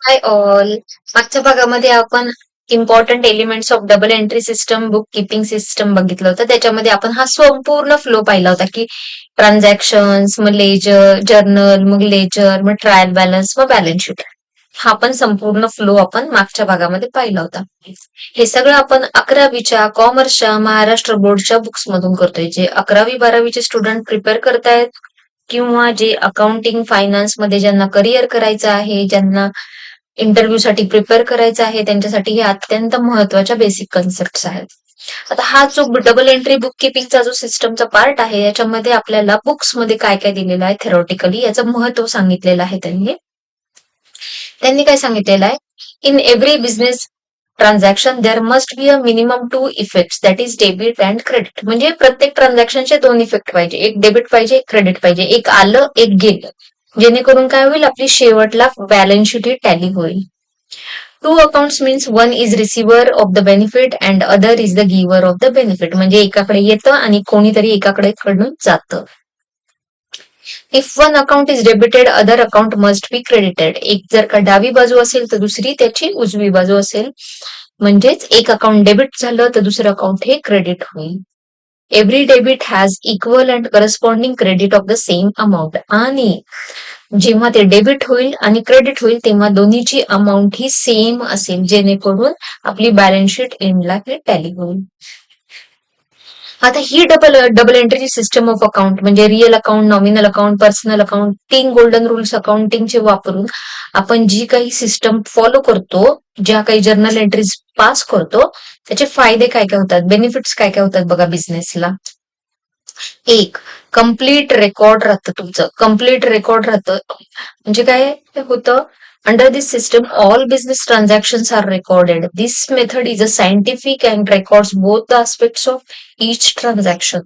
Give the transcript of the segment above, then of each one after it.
Hi all. मागच्या भागामध्ये आपण important elements of double entry system book keeping system बघितलं होतं. त्याच्यामध्ये आपण हा संपूर्ण फ्लो पाहिला होता की ट्रान्झॅक्शन्स, मग लेजर, जर्नल, मग लेजर, मग ट्रायल बॅलन्स, मग बॅलन्स शीट. हा पण संपूर्ण फ्लो आपण मागच्या भागामध्ये पाहिला होता. हे सगळं आपण 11वीच्या कॉमर्सच्या महाराष्ट्र बोर्डच्या बुक्स मधून करतोय. जे 11वी-12वीचे स्टुडंट प्रिपेअर करतायत किंवा जे अकाउंटिंग फायनान्स मध्ये ज्यांना करिअर करायचं आहे, ज्यांना इंटरव्ह्यू साठी प्रिपेअर करायचं आहे, त्यांच्यासाठी हे अत्यंत महत्वाच्या बेसिक कन्सेप्ट आहेत. आता हा जो डबल एंट्री बुक किपिंगचा जो सिस्टमचा पार्ट आहे, याच्यामध्ये आपल्याला बुक्स मध्ये काय काय दिलेलं आहे थेरोटिकली याचं महत्व सांगितलेलं आहे. त्यांनी काय सांगितलेलं आहे, in every business transaction there must be a minimum two effects, that is debit and credit. म्हणजे प्रत्येक ट्रान्झॅक्शनचे दोन इफेक्ट पाहिजे, एक डेबिट पाहिजे, एक क्रेडिट पाहिजे, एक आलं एक गेलं, जेणेकरून काय होईल, आपली शेवटला बॅलन्स शीट ही टॅली होईल. Two accounts means one is receiver of the benefit and other is the giver of the benefit. म्हणजे एकाकडे येतं आणि कोणीतरी एकाकडे कडून जातं. If one account is debited other account must be credited. एक जर का डावी बाजू असेल तर दुसरी त्याची उजवी बाजू असेल. म्हणजेच एक अकाउंट डेबिट झालं तर दुसरं अकाउंट हे क्रेडिट होईल. Every debit has equal and corresponding credit of the same amount. आणि जेव्हा ते डेबिट होईल आणि क्रेडिट होईल तेव्हा दोन्हीची अमाऊंट ही सेम असेल, जेणेकरून आपली बॅलन्स शीट एंडला हे टॅली होईल. आता ही डबल डबल एंट्रीची सिस्टम ऑफ अकाउंट म्हणजे real account, nominal account, personal account, 3 golden rules अकाउंटिंगचे वापरून आपण जी काही सिस्टम फॉलो करतो, ज्या काही जर्नल एंट्रीज पास करतो, त्याचे फायदे काय काय होतात, बेनिफिट्स काय काय होतात बघा बिझनेसला. एक, कम्प्लीट रेकॉर्ड राहतं तुमचं. कम्प्लीट रेकॉर्ड राहतं म्हणजे काय होतं, under this system all business transactions are recorded. This method is a scientific and records both the aspects of each transaction.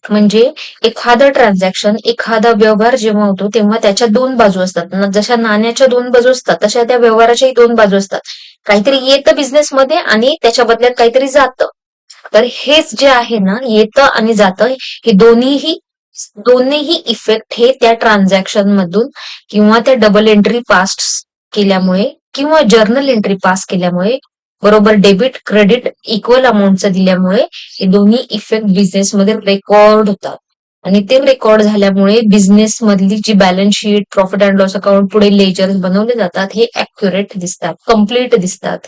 म्हणजे एखादं ट्रान्झॅक्शन, एखादा व्यवहार जेव्हा होतो तेव्हा त्याच्या दोन बाजू असतात. जशा नाण्याच्या दोन बाजू असतात तशा त्या व्यवहाराच्याही दोन बाजू असतात. काहीतरी येतं बिझनेसमध्ये आणि त्याच्या बदल्यात काहीतरी जातं. तर हेच जे आहे ना, येतं आणि जातं, हे दोन्हीही इफेक्ट हे त्या ट्रान्झॅक्शन मधून किंवा त्या डबल एंट्री पास केल्यामुळे किंवा जर्नल एंट्री पास केल्यामुळे, बरोबर डेबिट क्रेडिट इक्वल अमाऊंटचं दिल्यामुळे, हे दोन्ही इफेक्ट बिझनेसमध्ये रेकॉर्ड होतात. आणि ते रेकॉर्ड झाल्यामुळे बिझनेस मधली जी balance sheet, profit and loss account, पुढे लेजर्स बनवले जातात, हे अॅक्युरेट दिसतात, कम्प्लीट दिसतात.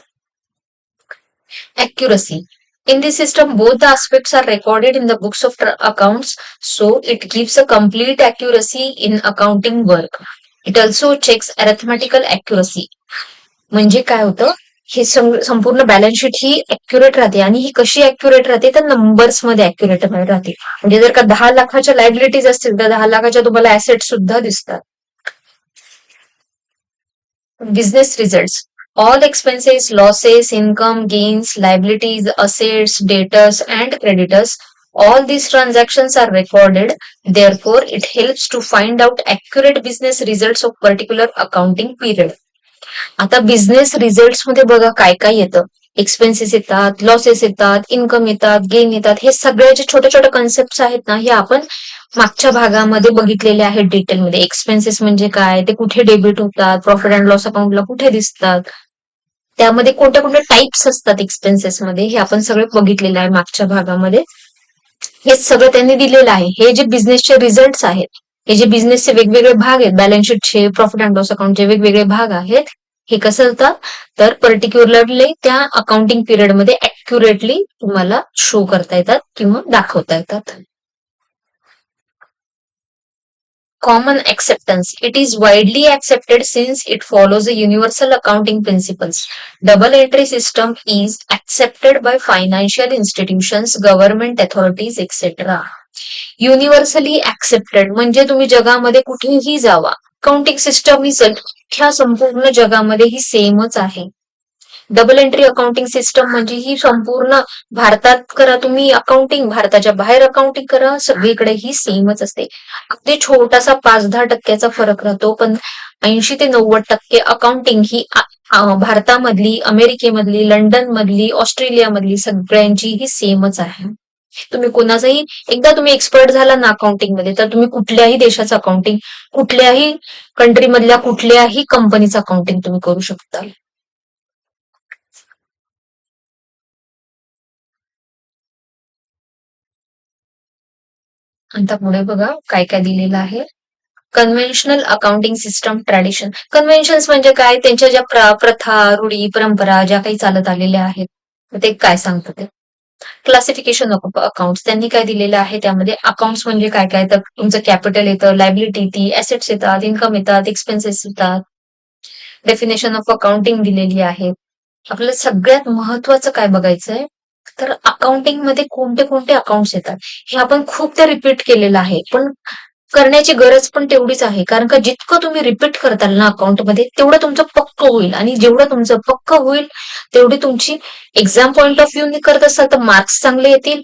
Accuracy. In this system, both the aspects are recorded in the books of accounts, so it gives a complete accuracy in accounting work. It also checks arithmetical accuracy. म्हणजे काय होतं, हे संपूर्ण बॅलन्स शीट ही accurate राहते. आणि ही कशी accurate राहते, तर नंबर्स मध्ये अॅक्युरेट राहते. म्हणजे जर का 10 लाखाच्या लायबिलिटीज असतील तर 10 लाखाच्या तुम्हाला ऍसेट सुद्धा दिसतात. Business results. All expenses, losses, income, gains, liabilities, assets, debtors, and creditors. All these transactions are recorded. Therefore, it helps to find out accurate business results of particular accounting period. आता business results मध्ये बघा काय काय येतं. Expenses येतात, losses येतात, income येतात, gain येतात. हे सगळे जे छोटे छोटे कन्सेप्ट आहेत ना, हे आपण मागच्या भागामध्ये बघितलेले आहेत डिटेलमध्ये. एक्सपेन्सेस म्हणजे काय, ते कुठे डेबिट होतात, प्रॉफिट अँड लॉस अकाउंटला कुठे दिसतात, त्यामध्ये कोणत्या कोणत्या टाइप्स असतात एक्सपेन्सेस मध्ये, हे आपण सगळे बघितलेलं आहे मागच्या भागामध्ये. हे सगळं त्यांनी दिलेलं आहे. हे जे बिझनेसचे रिझल्ट्स आहेत, हे जे बिझनेसचे वेगवेगळे भाग आहेत, बॅलन्स शीटचे, प्रॉफिट अँड लॉस अकाउंटचे वेगवेगळे भाग आहेत, हे कसं होतात, तर पर्टिक्युलरली त्या अकाउंटिंग पिरियडमध्ये अॅक्युरेटली तुम्हाला शो करता येतात किंवा दाखवता येतात. Common acceptance. It is widely accepted since it follows the universal accounting principles. Double entry system is accepted by financial institutions, government authorities, etc. Universally accepted म्हणजे तुम्ही जगामध्ये कुठेही जावा, अकाउंटिंग सिस्टम ही अख्ख्या संपूर्ण जगामध्ये ही सेमच आहे. डबल एंट्री अकाउंटिंग सिस्टम म्हणजे ही संपूर्ण भारतात करा तुम्ही अकाउंटिंग, भारताच्या बाहेर अकाउंटिंग करा, सगळीकडे ही सेमच असते. अगदी छोटासा 5-10% फरक राहतो, पण 80 ते 90% अकाउंटिंग ही भारतामधली, अमेरिकेमधली, लंडन मधली, ऑस्ट्रेलिया मधली सगळ्यांची ही सेमच आहे. तुम्ही कोणाचाही एकदा तुम्ही एक्सपर्ट झाला ना अकाउंटिंग मध्ये, तर तुम्ही कुठल्याही देशाचं अकाउंटिंग, कुठल्याही कंट्री मधल्या कुठल्याही कंपनीचं अकाउंटिंग तुम्ही करू शकता. आता पुढे बघा काय काय दिलेलं आहे. Conventional accounting system tradition. Conventions म्हणजे काय, त्यांच्या ज्या प्रथा, रूढी, परंपरा ज्या काही चालत आलेल्या आहेत, ते काय सांगतात ते. क्लासिफिकेशन ऑफ अकाउंट्स त्यांनी काय दिलेलं आहे त्यामध्ये. अकाउंट्स म्हणजे काय काय, तर तुमचं कॅपिटल येतं, लायबिलिटी येते, ऍसेट्स येतात, इन्कम येतात, एक्सपेन्सेस येतात. डेफिनेशन ऑफ अकाउंटिंग दिलेली आहे. आपल्याला सगळ्यात महत्वाचं काय बघायचंय, तर अकाउंटिंग मध्ये कोणते कोणते अकाउंट्स येतात हे आपण खूपदा रिपीट केलेलं आहे, पण करण्याची गरज पण तेवढीच आहे. कारण का जितकं तुम्ही रिपीट करताल ना अकाउंटमध्ये, तेवढं तुमचं पक्क होईल, आणि जेवढं तुमचं पक्क होईल तेवढी तुमची एक्झाम पॉइंट ऑफ व्ह्यू करत असाल तर मार्क्स चांगले येतील,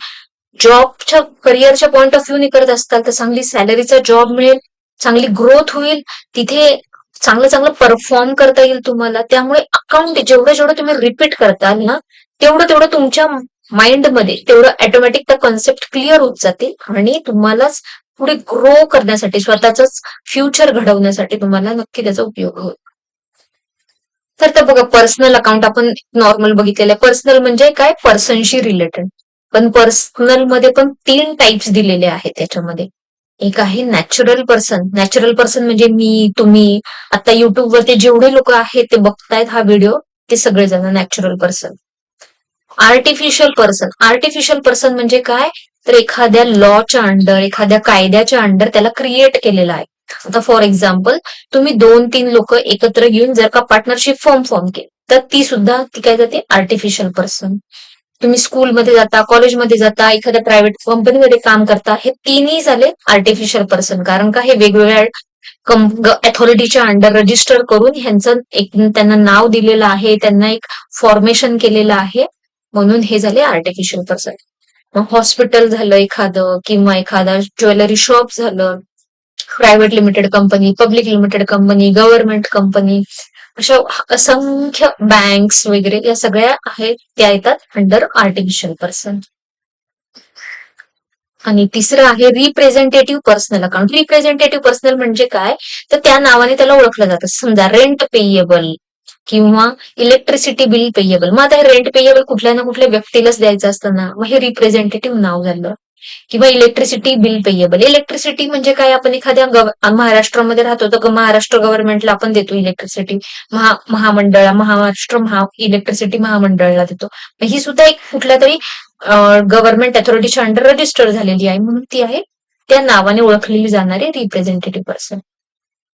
जॉबच्या करिअरच्या पॉइंट ऑफ व्ह्यू करत असताल तर चांगली सॅलरीचा जॉब मिळेल, चांगली ग्रोथ होईल, तिथे चांगलं चांगलं परफॉर्म करता येईल तुम्हाला. त्यामुळे अकाउंट जेवढं जेवढं तुम्ही रिपीट करताल ना, तेवढं तेवढं तुमच्या माइंडमध्ये तेवढं ऑटोमॅटिक त्या कॉन्सेप्ट क्लिअर होत जातील, आणि तुम्हालाच पुढे ग्रो करण्यासाठी, स्वतःच फ्युचर घडवण्यासाठी तुम्हाला नक्की त्याचा उपयोग होईल. तर बघा, पर्सनल अकाउंट आपण नॉर्मल बघितलेलं आहे. पर्सनल म्हणजे काय, पर्सनशी रिलेटेड. पण पर्सनल मध्ये पण 3 टाइप्स दिलेले आहेत त्याच्यामध्ये. एक आहे नॅचरल पर्सन. नॅचरल पर्सन म्हणजे मी, तुम्ही. आता युट्यूब वरती जेवढे लोक आहेत ते बघतायत हा व्हिडिओ, ते सगळेजण natural person. Artificial person. Artificial person म्हणजे काय, तर एखाद्या लॉच्या अंडर, एखाद्या कायद्याच्या अंडर त्याला क्रिएट केलेला आहे. आता फॉर एक्झाम्पल, तुम्ही 2-3 लोक एकत्र येऊन जर का पार्टनरशिप फॉर्म केली, तर ती काय जाते, आर्टिफिशियल पर्सन. तुम्ही स्कूलमध्ये जाता, कॉलेजमध्ये जाता, एखाद्या प्रायव्हेट कंपनीमध्ये काम करता, हे तिन्ही झाले आर्टिफिशियल पर्सन. कारण का हे वेगवेगळ्या अथॉरिटीच्या अंडर रजिस्टर करून ह्यांचं एक त्यांना नाव दिलेलं आहे, त्यांना एक फॉर्मेशन केलेलं आहे, म्हणून हे झाले आर्टिफिशियल पर्सन. हॉस्पिटल झालं एखादं, किंवा एखादा ज्वेलरी शॉप झालं, private limited company, public limited company, government company, अशा असंख्य बँक्स वगैरे या सगळ्या आहेत, त्या येतात अंडर आर्टिफिशियल पर्सन. आणि तिसरं आहे representative personal account. Representative personal म्हणजे काय, तर त्या नावाने त्याला ओळखलं जातं. समजा रेंट पेएबल किंवा इलेक्ट्रिसिटी बिल पेएबल. मग आता हे रेंट पेएबल कुठल्या ना कुठल्या व्यक्तीलाच द्यायचं असतं ना, मग हे रिप्रेझेंटेटिव्ह नाव झालं. किंवा इलेक्ट्रिसिटी बिल पेएबल. इलेक्ट्रिसिटी म्हणजे काय, आपण एखाद्या महाराष्ट्रामध्ये राहतो तर महाराष्ट्र गव्हर्नमेंटला आपण देतो इलेक्ट्रिसिटी. महाराष्ट्र इलेक्ट्रिसिटी महामंडळाला देतो. ही सुद्धा एक कुठल्या तरी गव्हर्नमेंट अथॉरिटीच्या अंडर रजिस्टर झालेली आहे, म्हणून ती आहे त्या नावाने ओळखलेली जाणारी रिप्रेझेंटेटिव्ह पर्सन.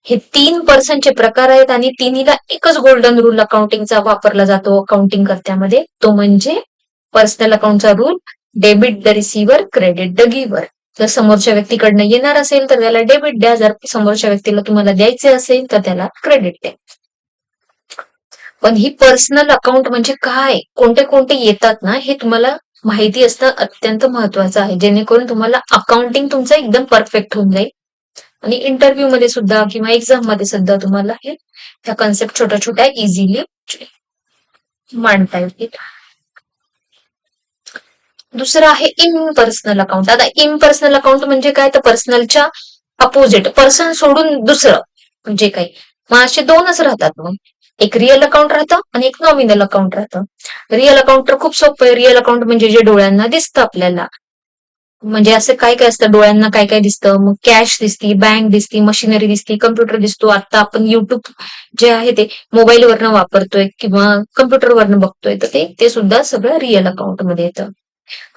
हे 3 पर्सनचे प्रकार आहेत, आणि तिन्हीला एकच गोल्डन रूल अकाउंटिंगचा वापरला जातो अकाउंटिंग कर्त्यामध्ये, तो म्हणजे पर्सनल अकाउंटचा rule, debit the receiver, credit the giver. जर समोरच्या व्यक्तीकडनं येणार असेल तर त्याला डेबिट द्या, जर समोरच्या व्यक्तीला तुम्हाला द्यायचे असेल तर त्याला क्रेडिट द्या. पण ही पर्सनल अकाउंट म्हणजे काय, कोणते कोणते येतात ना, हे तुम्हाला माहिती असणं अत्यंत महत्वाचं आहे, जेणेकरून तुम्हाला अकाउंटिंग तुमचं एकदम परफेक्ट होऊन जाईल, आणि इंटरव्ह्यू मध्ये सुद्धा किंवा एक्झाम मध्ये सुद्धा तुम्हाला हे ह्या कन्सेप्ट छोट्या छोट्या इझिली मांडता येतील. दुसरं आहे इम्पर्सनल अकाउंट. आता इम्पर्सनल अकाउंट म्हणजे काय, तर पर्सनलच्या अपोजिट, पर्सन सोडून दुसरं म्हणजे काय. मग असे दोनच राहतात, मग एक रिअल अकाउंट राहतं आणि एक नॉमिनल अकाउंट राहतं. रिअल अकाउंट तर खूप सोपं आहे. रिअल अकाउंट म्हणजे जे डोळ्यांना दिसतं आपल्याला, म्हणजे असं काय काय असतं, डोळ्यांना काय काय दिसतं, मग कॅश दिसती, बँक दिसती, मशिनरी दिसती, कम्प्युटर दिसतो. आता आपण युट्यूब जे आहे ते मोबाईलवरनं वापरतोय किंवा कम्प्युटरवरनं बघतोय, तर ते सुद्धा सगळं रिअल अकाउंट मध्ये येतं.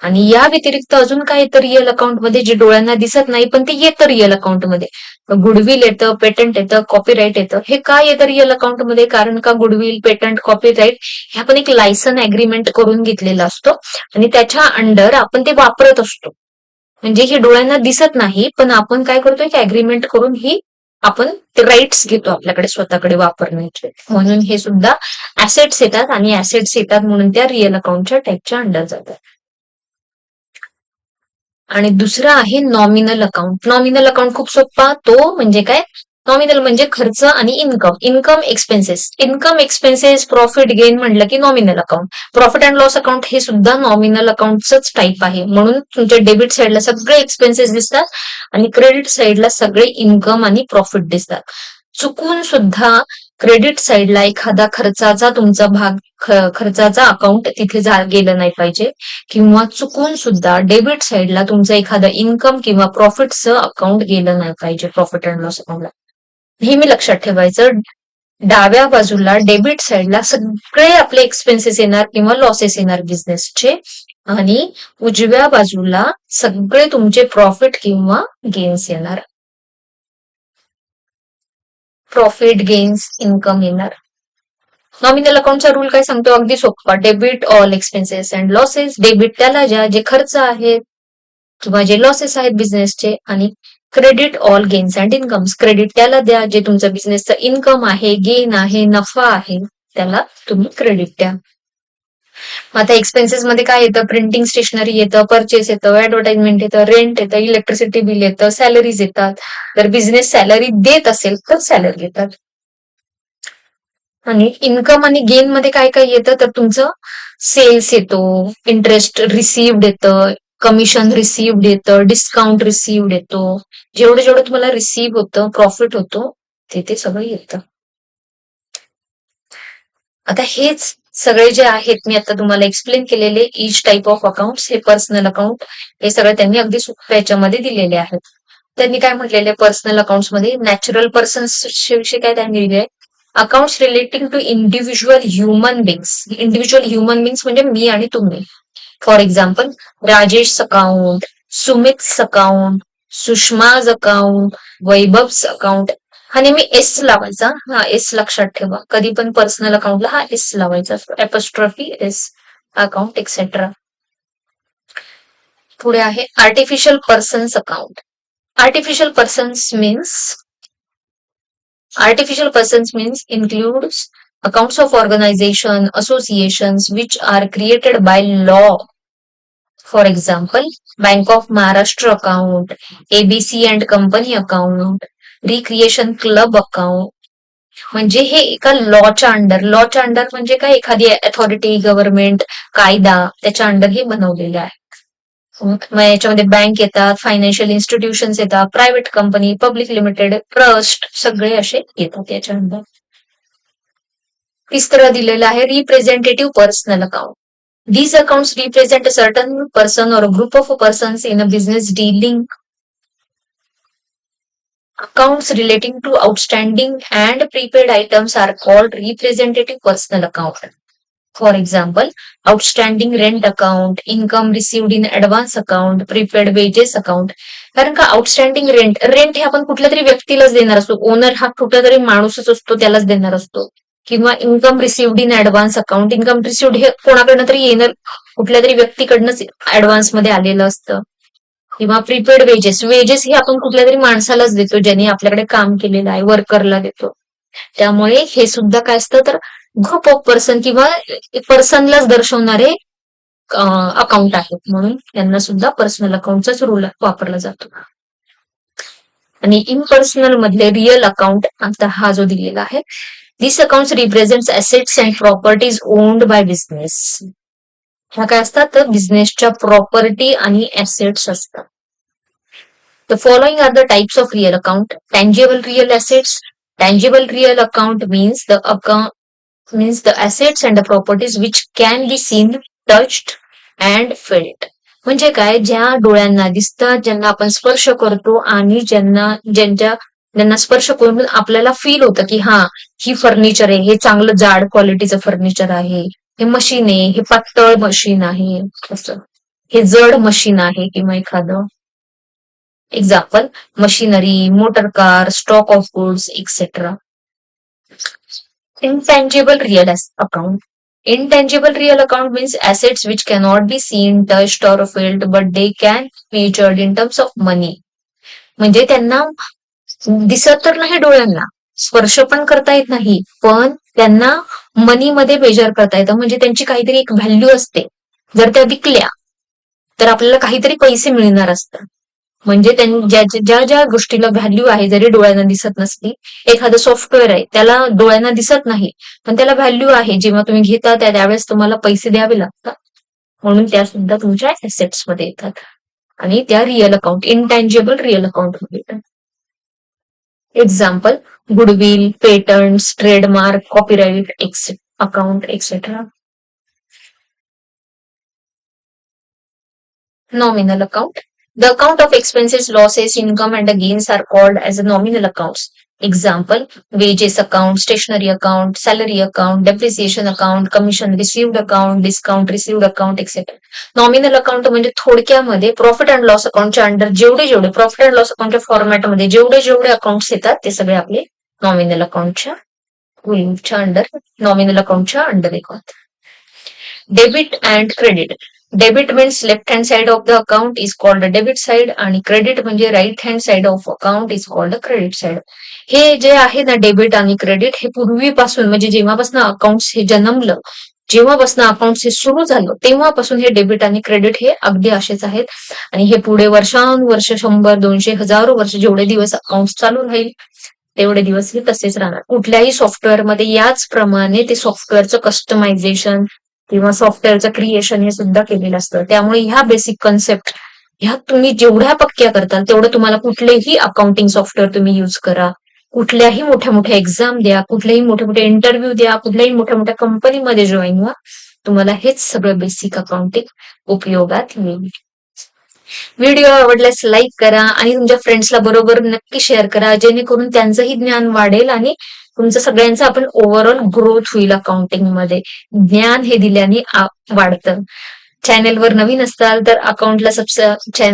आणि या व्यतिरिक्त अजून काय येतं रिअल अकाउंट मध्ये, जे डोळ्यांना दिसत नाही पण ते येतं रिअल अकाउंट मध्ये. गुडविल येतं, पेटंट येतं, कॉपीराईट येतं. हे काय येतं रिअल अकाउंट मध्ये, कारण का गुडविल, पेटंट, कॉपीराईट हे आपण एक लायसन अग्रीमेंट करून घेतलेला असतो, आणि त्याच्या अंडर आपण ते वापरत असतो. म्हणजे हे डोळ्यांना दिसत नाही, पण आपण काय करतोय की अग्रीमेंट करून ही आपण ते राईट्स घेतो आपल्याकडे स्वतःकडे वापरण्याचे. म्हणून हे सुद्धा ऍसेट्स येतात, आणि ऍसेट्स येतात म्हणून त्या रिअल अकाउंटच्या टाईपच्या अंडर जातात. आणि दुसरं आहे नॉमिनल अकाउंट. नॉमिनल अकाउंट खूप सोपा, तो म्हणजे काय, नॉमिनल म्हणजे खर्च आणि income. Income expenses. Income expenses, profit gain म्हटलं की nominal account. Profit and loss account हे सुद्धा नॉमिनल अकाउंटच टाईप आहे. म्हणून तुमच्या डेबिट साईडला सगळे एक्सपेन्सेस दिसतात आणि क्रेडिट साईडला सगळे इन्कम आणि प्रॉफिट दिसतात. चुकून सुद्धा क्रेडिट साईडला एखादा खर्चाचा तुमचा भाग, खर्चाचा अकाउंट तिथे गेलं नाही पाहिजे, किंवा चुकून सुद्धा डेबिट साईडला तुमचं एखादं इन्कम किंवा प्रॉफिटचं अकाउंट गेलं नाही पाहिजे प्रॉफिट अँड लॉस अकाउंटला. नेहमी लक्षात ठेवायचं, डाव्या बाजूला डेबिट साईडला सगळे आपले एक्सपेन्सेस येणार किंवा लॉसेस येणार बिझनेसचे, आणि उजव्या बाजूला सगळे तुमचे प्रॉफिट किंवा गेन्स येणार. प्रॉफिट, गेन्स, इन्कम येणार. नॉमिनल अकाउंटचा रूल काय सांगतो? अगदी सोपा. Debit all expenses and losses. Debit त्याला ज्या जे खर्च आहेत किंवा जे लॉसेस आहेत बिझनेसचे, आणि credit all gains and incomes. Credit त्याला द्या जे तुमचं बिझनेसचं इन्कम आहे, गेन आहे, नफा आहे, त्याला तुम्ही क्रेडिट द्या. आता एक्सपेन्सेस मध्ये काय येतं? प्रिंटिंग स्टेशनरी येतं, परचेस येतं, ऍडव्हर्टाइजमेंट येतं, रेंट येतं, इलेक्ट्रिसिटी बिल येतं, सॅलरीज येतात. जर बिझनेस सॅलरी देत असेल तर सॅलरी येतात. आणि इन्कम आणि गेन मध्ये काय काय येतं? तर तुमचं सेल्स येतो, इंटरेस्ट रिसिव्ड येतं, कमिशन रिसिव्ड येतं, डिस्काउंट रिसिव्ड येतो. जेवढं जेवढं तुम्हाला रिसिव्ह होतं, प्रॉफिट होतो, ते सगळं येतं. आता हेच सगळे जे आहेत मी आता तुम्हाला एक्सप्लेन केलेले इच टाइप ऑफ अकाउंट, हे पर्सनल अकाउंट, हे सगळं त्यांनी अगदी सोप्या याच्यामध्ये दिलेले आहेत. त्यांनी काय म्हटलेले पर्सनल अकाउंट्स मध्ये? नॅचरल पर्सन्स विषयी काय त्यांनी लिहिले? Accounts relating to individual human beings. Individual human beings म्हणजे मी आणि तुम्ही. For example, Rajesh account, Sumit account, Sushma's account, Vaibhav's account. हा नेहमी एस लावायचा. हा एस लक्षात ठेवा. कधी पण पर्सनल अकाउंटला हा एस लावायचा. Apostrophe S account etcetera. पुढे आहे artificial persons account. Artificial persons means includes accounts of organization, associations which are created by law. For example, Bank of Maharashtra account, ABC and Company account, Recreation Club account. म्हणजे हे एका लॉच्या under म्हणजे काय? एखादी authority, government, कायदा त्याच्या under हे बनवलेले आहे. मग याच्यामध्ये बँक येतात, फायनान्शियल इन्स्टिट्यूशन्स येतात, private company, public limited, trust, सगळे असे येतात याच्या अंडर. तिसरं दिलेलं आहे representative personal account. These accounts represent a certain person or a group of persons in a business dealing. Accounts relating to outstanding and prepaid items are called representative personal account. For example, outstanding rent account, income received in advance account, prepaid wages account. कारण का outstanding rent हे आपण कुठल्या तरी व्यक्तीलाच देणार असतो. Owner हा कुठला तरी माणूसच असतो, त्यालाच देणार असतो. किंवा income received in advance account. Income received हे कोणाकडनं तरी येणार, कुठल्या तरी व्यक्तीकडनंच ऍडव्हान्स मध्ये आलेलं असतं. किंवा प्रीपेड वेजेस हे आपण कुठल्या तरी माणसालाच देतो, ज्यांनी आपल्याकडे काम केलेलं आहे, वर्करला देतो. त्यामुळे हे सुद्धा काय असतं? तर ग्रुप ऑफ पर्सन किंवा पर्सनलाच दर्शवणारे अकाउंट आहेत, म्हणून त्यांना सुद्धा पर्सनल अकाउंटचाच रूल वापरला जातो. आणि इम्पर्सनल मधले रिअल अकाउंट आता हा जो दिलेला आहे, this account represents assets and properties owned by business. ह्या काय असतात? तर बिझनेसच्या प्रॉपर्टी आणि ऍसेट्स असतात. The following are the types of real account. Tangible real assets. Tangible real account means the assets and the properties which can be seen, touched and felt. म्हणजे काय? ज्या डोळ्यांना दिसतात, ज्यांना आपण स्पर्श करतो, आणि ज्यांना स्पर्श करून आपल्याला फील होतं की हा, ही फर्निचर आहे, हे चांगलं जाड क्वालिटीचं फर्निचर आहे, हे मशीन आहे, हे पातळ मशीन आहे, असं, हे जड मशीन आहे, किंवा एखादं example machinery, motor car, stock of goods, etcetera. Intangible real account. Intangible real account means assets which cannot be seen, touched or felt, but they can be measured in terms of money. म्हणजे त्यांना दिसत तर नाही डोळ्यांना, स्पर्श पण करता येत नाही, पण त्यांना मनी मध्ये मेजर करता येतं. म्हणजे त्यांची काहीतरी एक व्हॅल्यू असते. जर त्या विकल्या तर आपल्याला काहीतरी पैसे मिळणार असतात. म्हणजे ज्या ज्या गोष्टीला व्हॅल्यू आहे जरी डोळ्यांना दिसत नसली, एखादं सॉफ्टवेअर आहे त्याला डोळ्यांना दिसत नाही पण त्याला व्हॅल्यू आहे, जेव्हा तुम्ही घेता त्यावेळेस तुम्हाला पैसे द्यावे लागतात, म्हणून त्या सुद्धा तुमच्या ऍसेट्स मध्ये येतात आणि त्या real account, intangible real account मध्ये येतात. Example, goodwill, patents, trademark, copyright, account etcetera. Nominal account. The account of expenses, losses, income, and the gains are called as nominal accounts. Example, wages account, stationery account, salary account, depreciation account, commission received account, discount received account, etc. Nominal account म्हणजे थोडक्यामध्ये profit and loss अकाउंटच्या under जेवढे जेवढे profit and loss अकाउंटच्या फॉर्मॅटमध्ये जेवढे जेवढे accounts येतात ते सगळे आपले नॉमिनल अकाउंटच्या अंडर, नॉमिनल अकाउंटच्या अंडर येतात. Debit and credit. Debit means left hand side of the account is called debit side आणि क्रेडिट म्हणजे right hand side of account is called credit side. हे जे आहे ना डेबिट आणि क्रेडिट, हे पूर्वीपासून म्हणजे जेव्हापासून अकाउंट्स हे जन्मलं, जेव्हापासून अकाउंट्स हे सुरू झालं तेव्हापासून हे डेबिट आणि क्रेडिट हे अगदी असेच आहेत आणि हे पुढे वर्षानुवर्ष 100-200 हजारो वर्ष जेवढे दिवस अकाउंट्स चालू राहील तेवढे दिवस हे तसेच राहणार. कुठल्याही सॉफ्टवेअरमध्ये याचप्रमाणे ते सॉफ्टवेअरचं कस्टमायझेशन किंवा सॉफ्टवेअरचं क्रिएशन हे सुद्धा केलेलं असतं. त्यामुळे ह्या बेसिक कन्सेप्ट ह्या तुम्ही जेवढ्या पक्क्या करताल तेवढं तुम्हाला कुठलेही अकाउंटिंग सॉफ्टवेअर तुम्ही युज करा, कुठल्याही मोठ्या मोठ्या एक्झाम द्या, कुठलेही मोठे मोठे इंटरव्ह्यू द्या, कुठल्याही मोठ्या मोठ्या कंपनीमध्ये जॉईन व्हा, तुम्हाला हेच सगळं बेसिक अकाउंटिंग उपयोगात येईल. व्हिडिओ आवडल्यास लाईक करा आणि तुमच्या फ्रेंड्सला बरोबर नक्की शेअर करा, जेणेकरून त्यांचंही ज्ञान वाढेल आणि तुमचं सगळ्यांचं आपण ओव्हरऑल ग्रोथ होईल अकाउंटिंग मध्ये. ज्ञान हे दिल्याने वाढतं. चॅनेलवर नवीन असाल तर अकाउंटला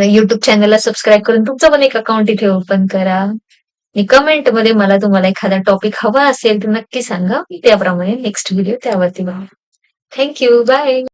युट्यूब चॅनलला सबस्क्राईब करून तुमचं पण एक अकाउंट इथे ओपन करा आणि कमेंट मध्ये मला तुम्हाला एखादा टॉपिक हवा असेल तर नक्की सांगा, त्याप्रमाणे नेक्स्ट व्हिडिओ त्यावरती बघा. Thank you, bye.